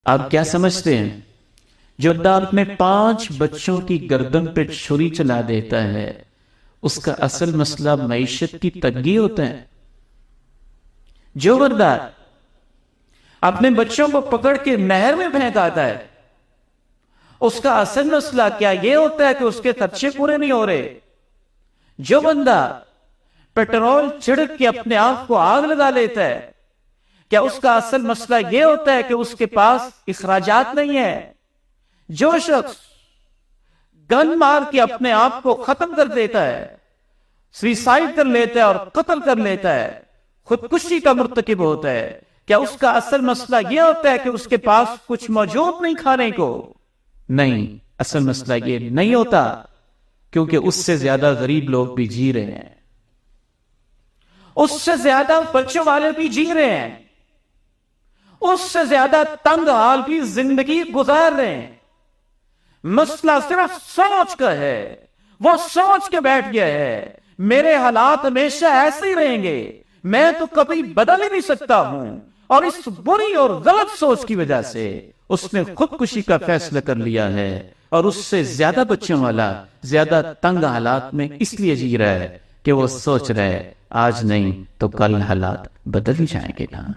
آپ کیا سمجھتے ہیں؟ جو بندہ اپنے 5 بچوں کی گردن پہ چھری چلا دیتا ہے اس کا اصل مسئلہ معیشت کی تنگی ہوتا ہے؟ جو بندہ اپنے بچوں کو پکڑ کے نہر میں پھینک آتا ہے اس کا اصل مسئلہ کیا یہ ہوتا ہے کہ اس کے خرچے پورے نہیں ہو رہے؟ جو بندہ پیٹرول چھڑک کے اپنے آپ کو آگ لگا لیتا ہے کیا اس کا اصل مسئلہ یہ ہوتا ہے کہ اس کے پاس اخراجات نہیں ہے؟ جو شخص گن مار کے اپنے آپ کو ختم کر دیتا ہے، سویسائیڈ کر لیتا ہے اور قتل کر لیتا ہے، خودکشی کا مرتکب ہوتا ہے، کیا اس کا اصل مسئلہ یہ ہوتا ہے کہ اس کے پاس کچھ موجود نہیں کھانے کو؟ نہیں، اصل مسئلہ یہ نہیں ہوتا، کیونکہ اس سے زیادہ غریب لوگ بھی جی رہے ہیں، اس سے زیادہ بچوں والے بھی جی رہے ہیں، اس سے زیادہ تنگ حال بھی زندگی گزار رہے ہیں۔ مسئلہ صرف سوچ کا ہے، وہ سوچ کے بیٹھ گیا ہے میرے حالات ہمیشہ ایسے ہی رہیں گے، میں تو کبھی بدل ہی نہیں سکتا ہوں، اور اس بری اور غلط سوچ کی وجہ سے اس نے خودکشی کا فیصلہ کر لیا ہے، اور اس سے زیادہ بچوں والا زیادہ تنگ حالات میں اس لیے جی رہا ہے کہ وہ سوچ رہا ہے آج نہیں تو کل حالات بدل ہی جائیں گے نا۔